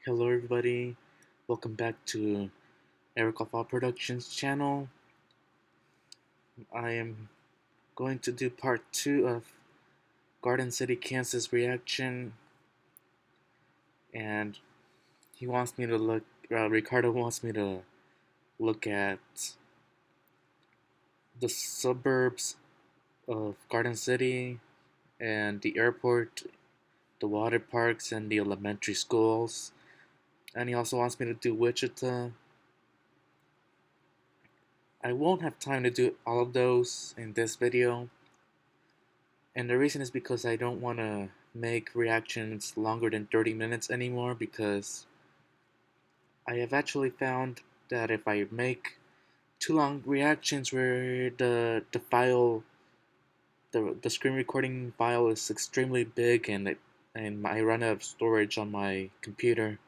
Hello everybody, welcome back to Eric of All Productions channel. I am going to do part 2 of Garden City, Kansas reaction, and he wants me to Ricardo wants me to look at the suburbs of Garden City and the airport, the water parks, and the elementary schools. And he also wants me to do Wichita. I won't have time to do all of those in this video, and the reason is because I don't want to make reactions longer than 30 minutes anymore, because I have actually found that if I make too long reactions where the screen recording file is extremely big, and I run out of storage on my computer.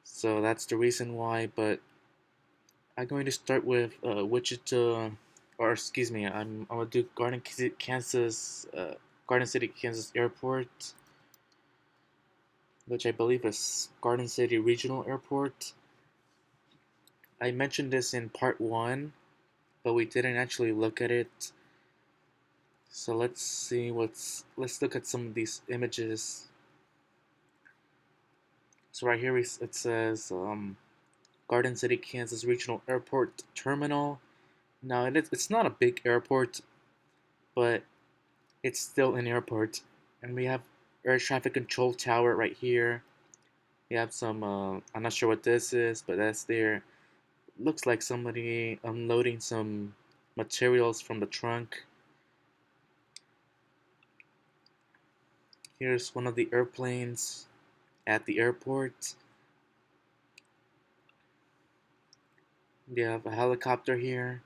So that's the reason why. But I'm going to start with Wichita, or excuse me, I'm gonna do Garden City, Kansas Airport, which I believe is Garden City Regional Airport. I mentioned this in part 1, but we didn't actually look at it. So let's look at some of these images. So right here it says Garden City, Kansas Regional Airport Terminal. Now it's not a big airport, but it's still an airport. And we have air traffic control tower right here. We have some, I'm not sure what this is, but that's there. Looks like somebody unloading some materials from the trunk. Here's one of the airplanes at the airport. We have a helicopter here.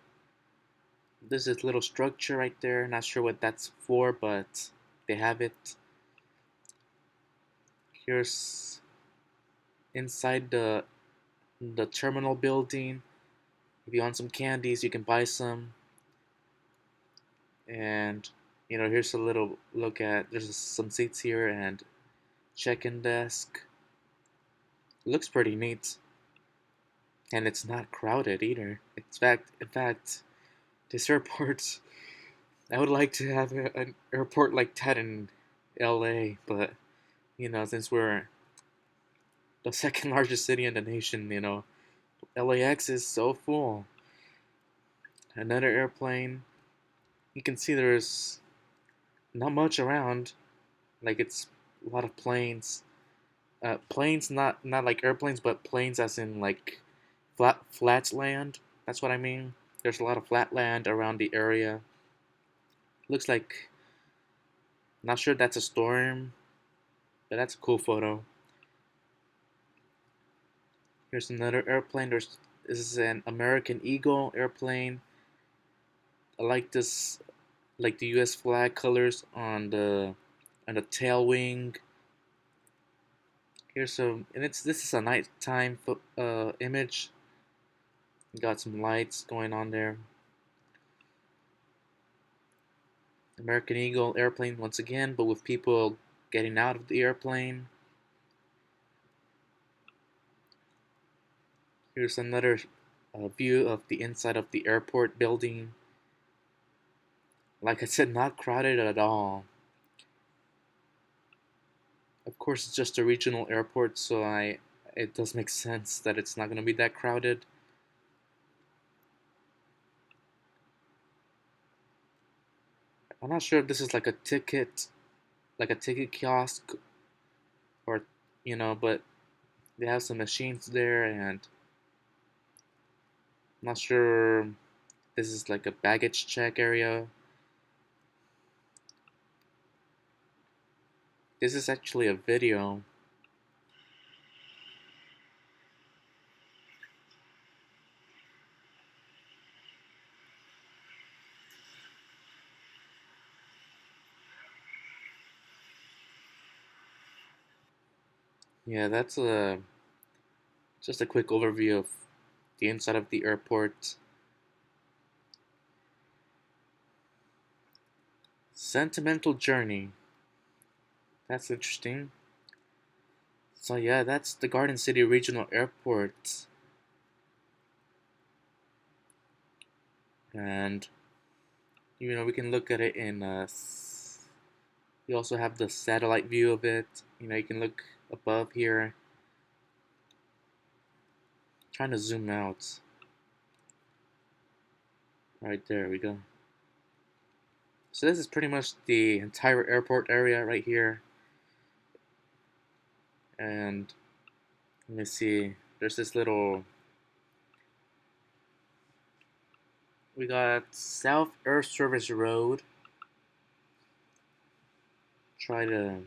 There's this little structure right there. Not sure what that's for, but they have it. Here's inside the terminal building. If you want some candies, you can buy some. And here's a little look at. There's some seats here and check-in desk. Looks pretty neat, and it's not crowded either. In fact, this airport. I would like to have an airport like that in LA, but since we're the second largest city in the nation, LAX is so full. Another airplane. You can see there's not much around. Like, it's a lot of planes. Planes, not like airplanes, but planes as in like flat land. That's what I mean. There's a lot of flat land around the area. Looks like, not sure if that's a storm, but that's a cool photo. Here's another airplane. This is an American Eagle airplane. I like this, like the U.S. flag colors on the tail wing. Here's some, and this is a nighttime image. Got some lights going on there. American Eagle airplane once again, but with people getting out of the airplane. Here's another view of the inside of the airport building. Like I said, not crowded at all. Of course, it's just a regional airport, so it does make sense that it's not going to be that crowded. I'm not sure if this is like a ticket kiosk, or but they have some machines there, and I'm not sure. This is like a baggage check area. This is actually a video. Yeah, that's just a quick overview of the inside of the airport. Sentimental journey. That's interesting. So yeah, that's the Garden City Regional Airport. And we can look at it in you also have the satellite view of it. You can look above here. Trying to zoom out. Right there we go. So this is pretty much the entire airport area right here. And let me see. There's this little. We got South Earth Service Road. Try to.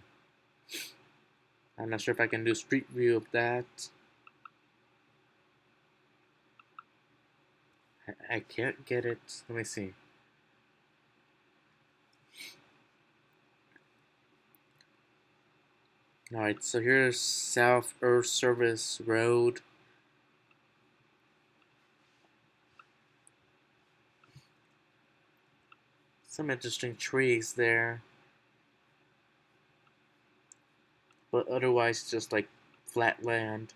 I'm not sure if I can do street view of that. I can't get it. Let me see. Alright, so here's South Earth Service Road. Some interesting trees there. But otherwise just like flat land.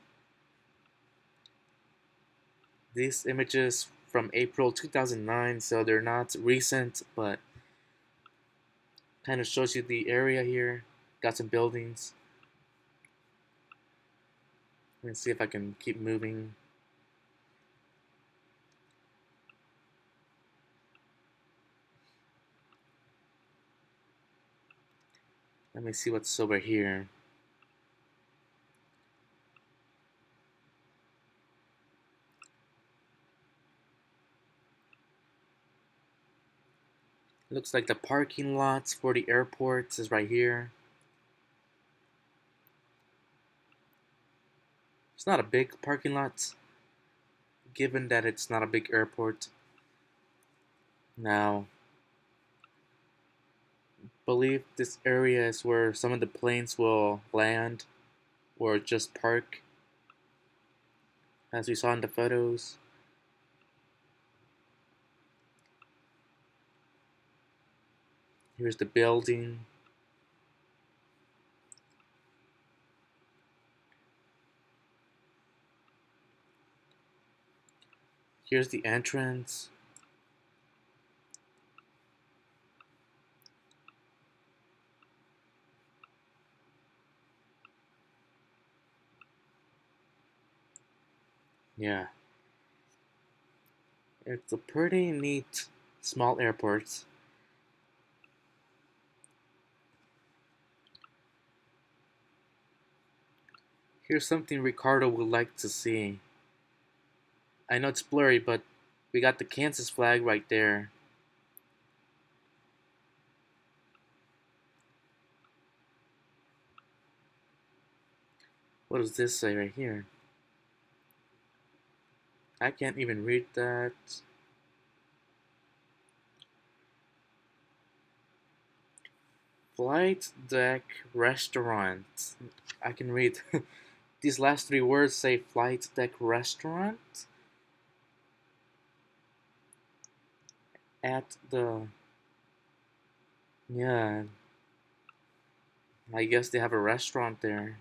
These images from April 2009, so they're not recent, but kind of shows you the area here. Got some buildings. Let me see if I can keep moving. Let me see what's over here. Looks like the parking lots for the airports is right here. It's not a big parking lot, given that it's not a big airport. Now, I believe this area is where some of the planes will land or just park, as we saw in the photos. Here's the building. Here's the entrance. Yeah. It's a pretty neat small airport. Here's something Ricardo would like to see. I know it's blurry, but we got the Kansas flag right there. What does this say right here? I can't even read that. Flight deck restaurant. I can read. These last three words say flight deck restaurant. At the. Yeah. I guess they have a restaurant there.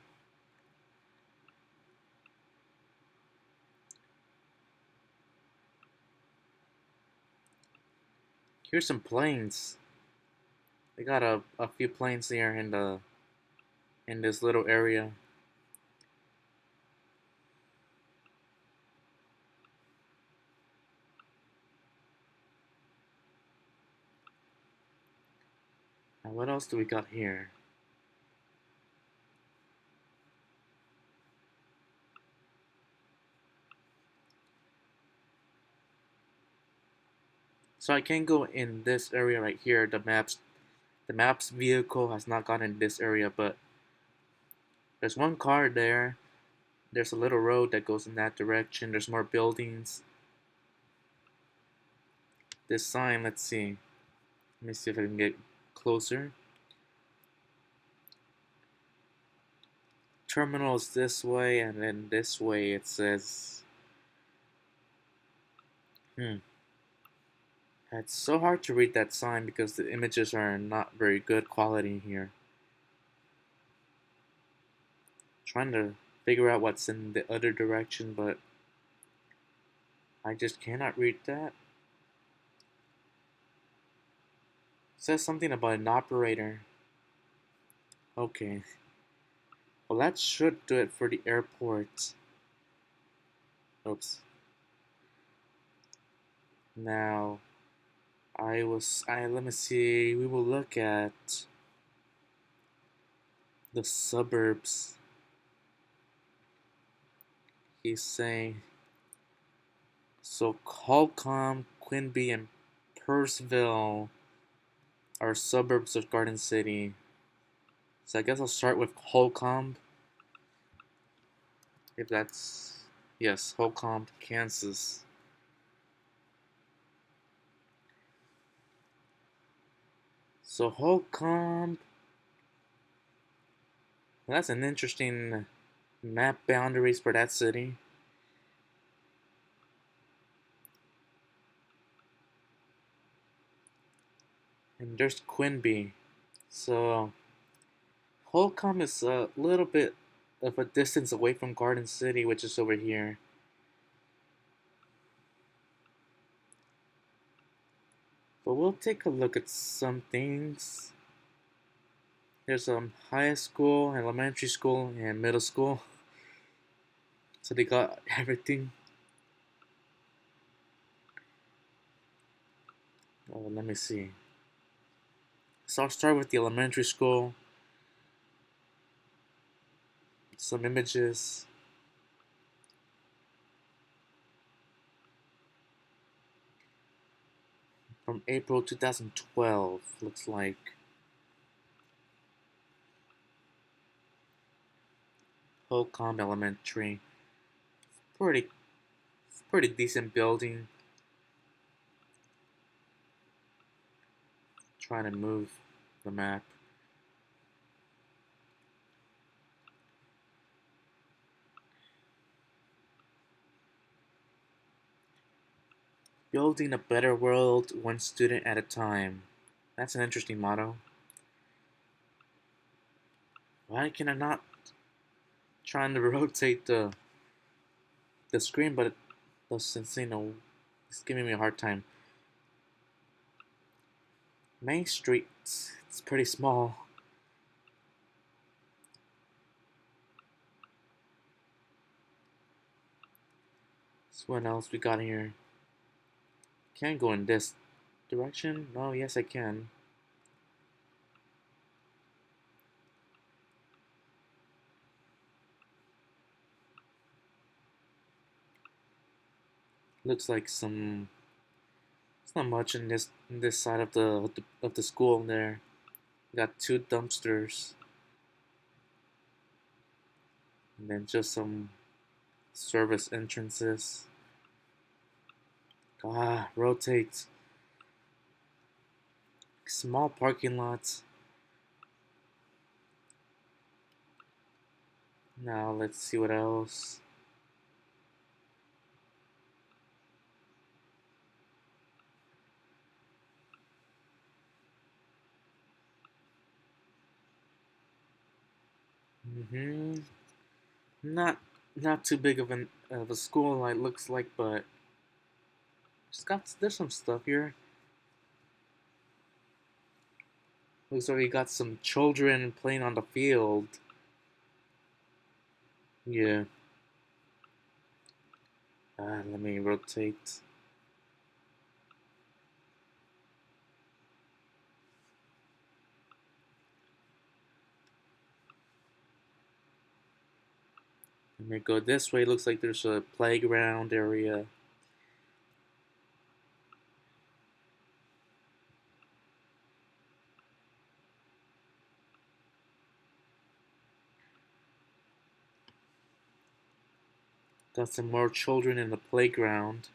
Here's some planes. They got a few planes there in this little area. Now what else do we got here? So I can go in this area right here. The maps vehicle has not gone in this area, but there's one car there. There's a little road that goes in that direction. There's more buildings. This sign, let's see. Let me see if I can get closer. Terminal is this way, and then this way it says. It's so hard to read that sign because the images are not very good quality here. Trying to figure out what's in the other direction, but I just cannot read that. It says something about an operator. Okay. Well, that should do it for the airport. Oops. Now, let me see. We will look at the suburbs. He's saying, so Holcomb, Quinby, and Pierceville are suburbs of Garden City. So I guess I'll start with Holcomb. If that's, yes, Holcomb, Kansas. So Holcomb, that's an interesting map boundaries for that city. And there's Quinby. So Holcomb is a little bit of a distance away from Garden City, which is over here. But we'll take a look at some things. There's a high school, elementary school, and middle school. So they got everything. Oh, let me see. So I'll start with the elementary school. Some images. From April 2012, looks like. Holcomb Elementary. Pretty, pretty decent building. Trying to move the map. Building a better world, one student at a time. That's an interesting motto. Why can I not trying to rotate the screen, but it doesn't, it's giving me a hard time. Main Street, it's pretty small. So what else we got here? Can't go in this direction? No, yes I can. Looks like some. It's not much in this side of the school. There, we got two dumpsters, and then just some service entrances. Ah, rotate. Small parking lots. Now let's see what else. Mm-hmm. Not not too big of a school like looks like, but there's some stuff here. Looks like we got some children playing on the field. Yeah. Let me rotate. Let me go this way. Looks like there's a playground area. Got some more children in the playground.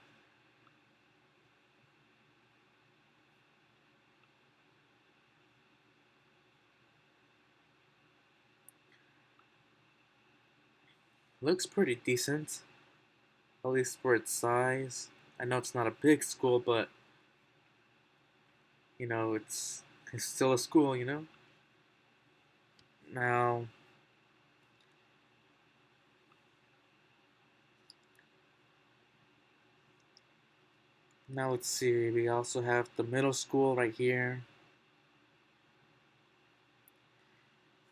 Looks pretty decent, at least for its size. I know it's not a big school, but it's still a school. Now Now let's see, we also have the middle school right here.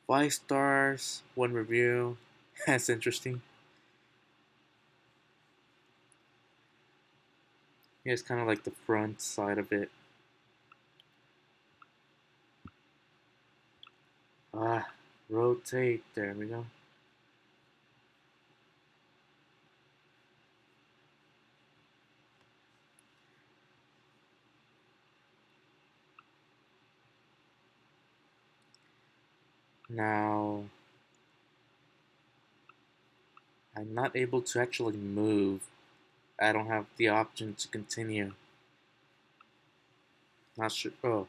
5 stars, 1 review. That's interesting. Here's kind of like the front side of it. Ah, rotate. There we go. Now, I'm not able to actually move. I don't have the option to continue. Not sure. Oh,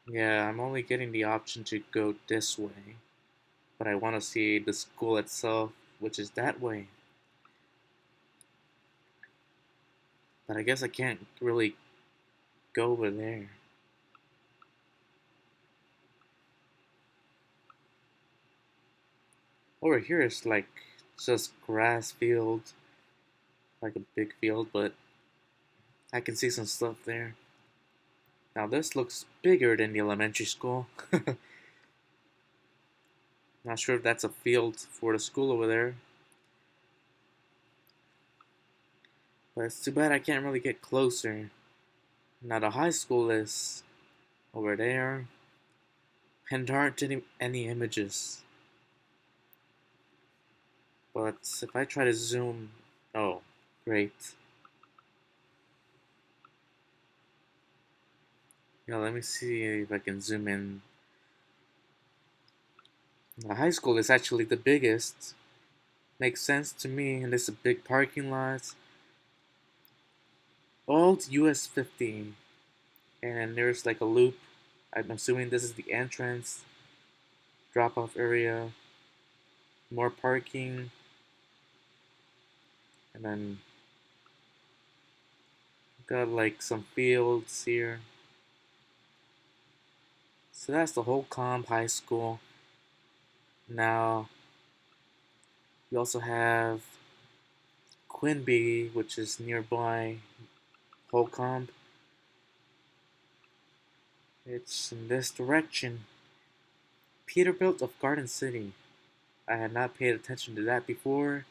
yeah, I'm only getting the option to go this way. But I want to see the school itself, which is that way. But I guess I can't really go over there. Over here is like just grass field, like a big field, but I can see some stuff there. Now this looks bigger than the elementary school. Not sure if that's a field for the school over there. But it's too bad I can't really get closer. Now the high school is over there. And there aren't any images. But if I try to zoom... Oh, great. Yeah, let me see if I can zoom in. The high school is actually the biggest. Makes sense to me, and it's a big parking lot. Old US 50. And there's like a loop. I'm assuming this is the entrance, drop off area, more parking, and then got like some fields here. So that's the Holcomb High School. Now we also have Quinby, which is nearby Holcomb. It's in this direction. Peterbilt of Garden City. I had not paid attention to that before.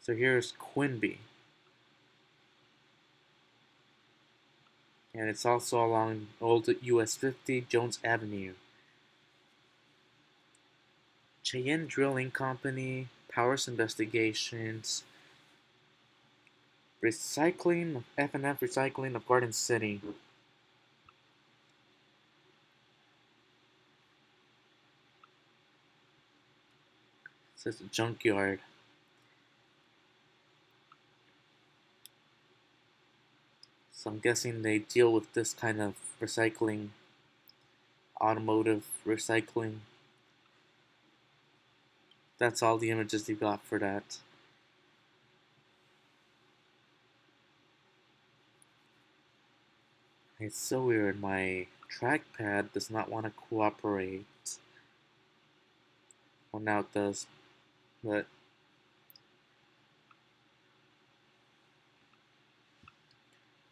So here's Quinby. And it's also along Old US 50 Jones Avenue. Cheyenne Drilling Company, Powers Investigations, Recycling, F&F Recycling of Garden City. It says a junkyard. So I'm guessing they deal with this kind of recycling, automotive recycling. That's all the images you got for that. It's so weird, my trackpad does not want to cooperate. Well, now it does, but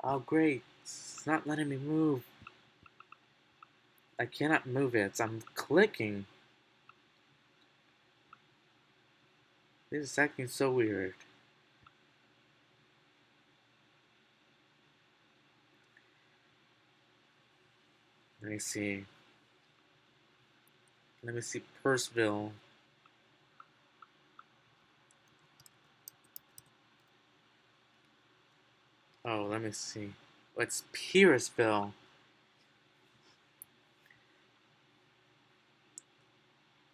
oh great, it's not letting me move. I cannot move it, I'm clicking. This is acting so weird. Let me see. Let me see Pierceville. Oh, let me see. Oh, it's Pierceville.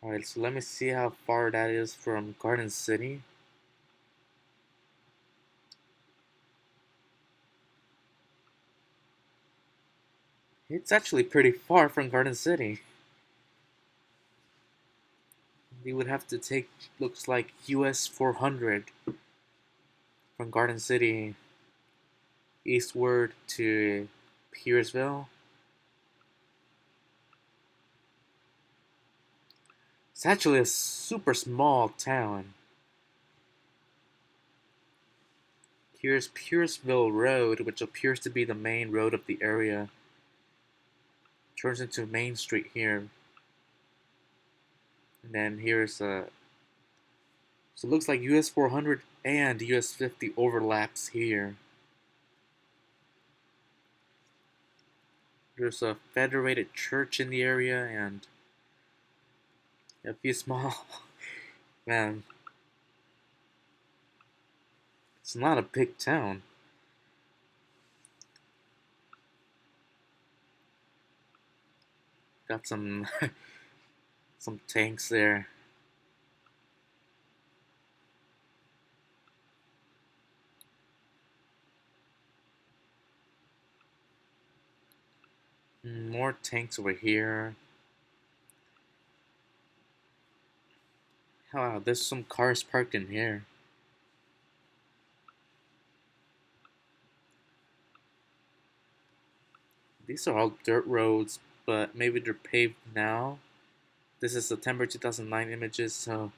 Alright, so let me see how far that is from Garden City. It's actually pretty far from Garden City. We would have to take, looks like US 400 from Garden City eastward to Pierceville. It's actually a super small town. Here's Pierceville Road, which appears to be the main road of the area. Turns into Main Street here. And then here's so it looks like US 400 and US 50 overlaps here. There's a Federated Church in the area and a few small man. It's not a big town. Got some some tanks there. More tanks over here. Wow, there's some cars parked in here. These are all dirt roads, but maybe they're paved now. This is September 2009 images, so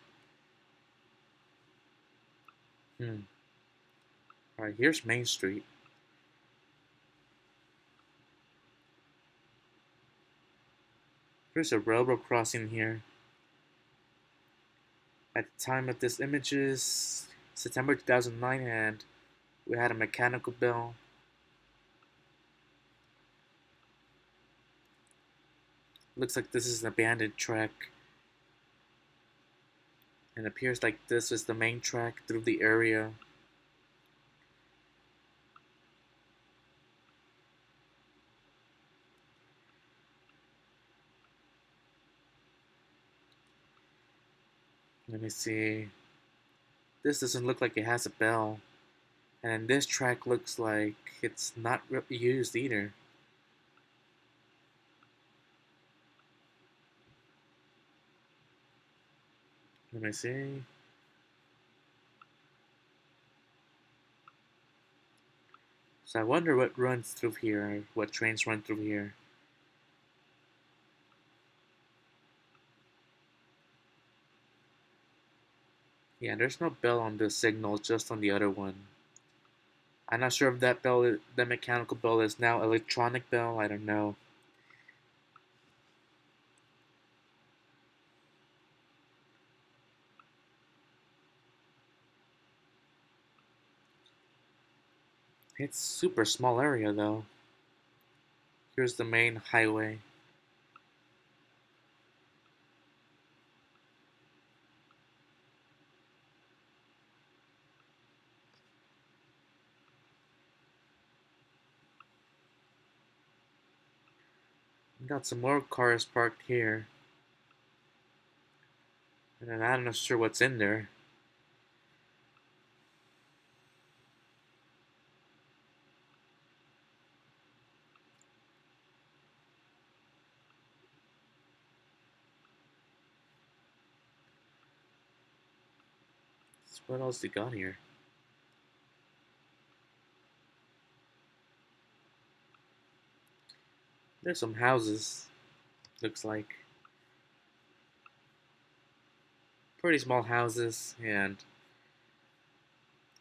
hmm. Alright, here's Main Street. There's a railroad crossing here. At the time of this images, September 2009, and we had a mechanical bell. Looks like this is an abandoned track. And it appears like this is the main track through the area. Let me see. This doesn't look like it has a bell. And this track looks like it's not used either. Let me see. So I wonder what runs through here, what trains run through here. Yeah, there's no bell on this signal, just on the other one. I'm not sure if that bell, the mechanical bell, is now electronic bell. I don't know. It's super small area though. Here's the main highway. Got some more cars parked here. And then I'm not sure what's in there. So what else they got here? There's some houses. Looks like pretty small houses and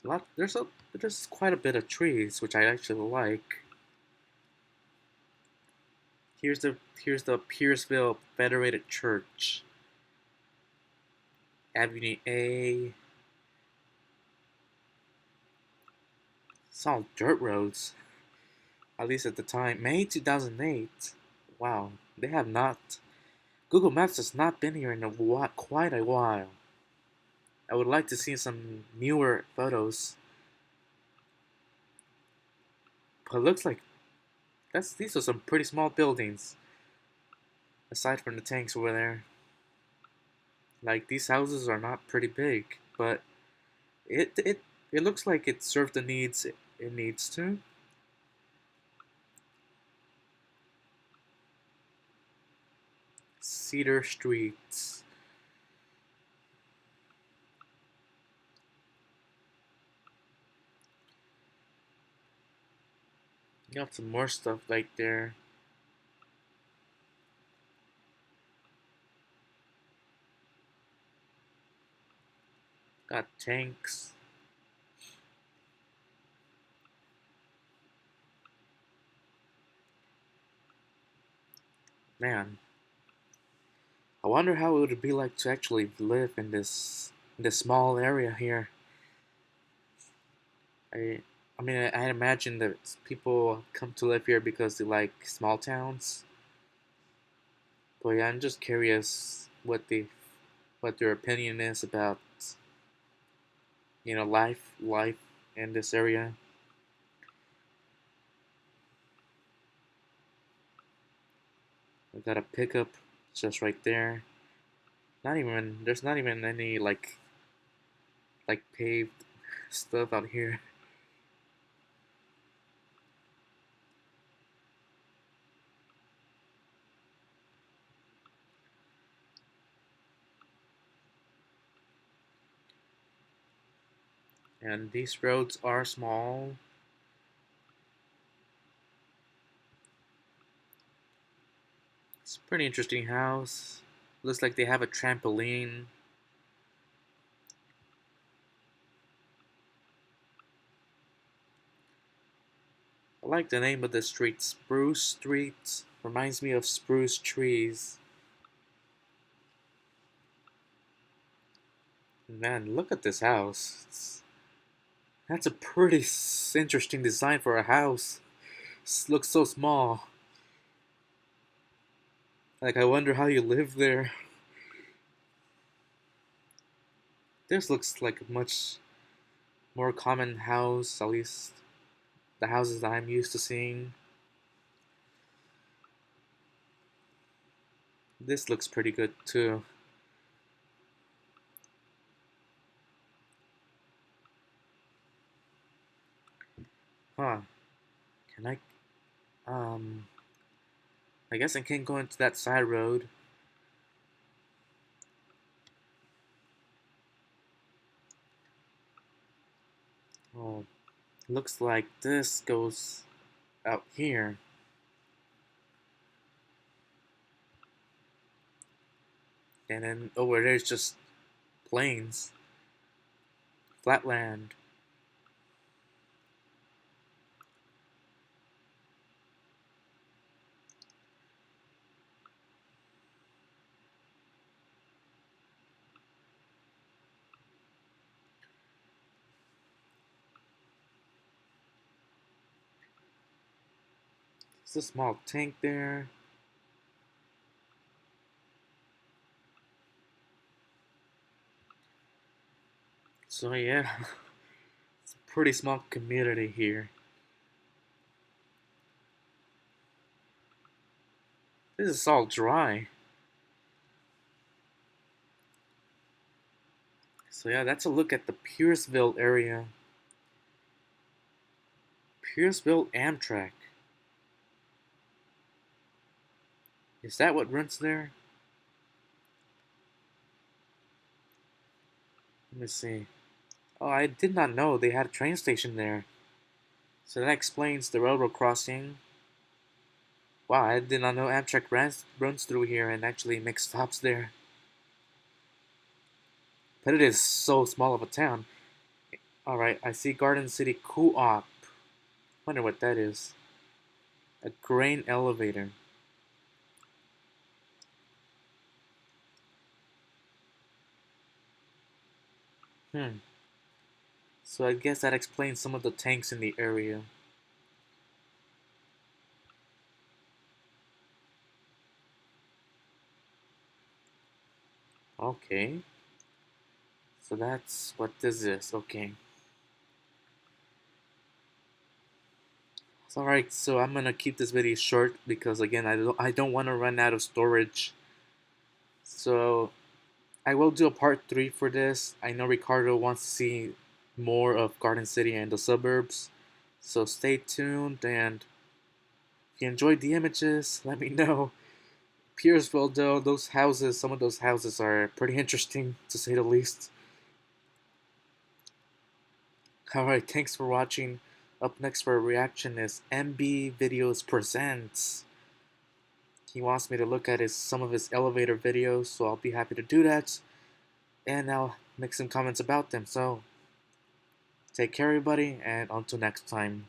a lot. There's quite a bit of trees, which I actually like. Here's the Pierceville Federated Church. Avenue A. It's all dirt roads. At least at the time. May 2008. Wow. They have not. Google Maps has not been here in quite a while. I would like to see some newer photos. But it looks like these are some pretty small buildings. Aside from the tanks over there. Like these houses are not pretty big, but it looks like it served the needs it needs to. Cedar Streets. Got some more stuff right there. Got tanks. Man, I wonder how it would be like to actually live in this small area here. I I mean, I imagine that people come to live here because they like small towns. But yeah, I'm just curious what their opinion is about life in this area. I got a pickup just right there. Not even there's not even any like paved stuff out here. And these roads are small. It's a pretty interesting house. Looks like they have a trampoline. I like the name of the street, Spruce Street. Reminds me of spruce trees. Man, look at this house. That's a pretty interesting design for a house. It looks so small. Like, I wonder how you live there. This looks like a much more common house, at least the houses that I'm used to seeing. This looks pretty good too. Huh. Can I um I guess I can't go into that side road. Oh, looks like this goes out here. And then over there's just plains, flat land. There's a small tank there. So yeah, it's a pretty small community here. This is all dry. So yeah, that's a look at the Pierceville area. Pierceville Amtrak. Is that what runs there? Let me see. Oh, I did not know they had a train station there. So that explains the railroad crossing. Wow, I did not know runs through here and actually makes stops there. But it is so small of a town. Alright, I see Garden City Co-op. Wonder what that is. A grain elevator. Hmm. So I guess that explains some of the tanks in the area. Okay. So that's what this is. Okay. Alright, so I'm gonna keep this video short because again I don't want to run out of storage. So I will do a part 3 for this. I know Ricardo wants to see more of Garden City and the suburbs. So stay tuned, and if you enjoyed the images, let me know. Pierceville though, some of those houses are pretty interesting to say the least. Alright, thanks for watching. Up next for a reaction is MB Videos Presents. He wants me to look at some of his elevator videos, so I'll be happy to do that. And I'll make some comments about them. So take care everybody, and until next time.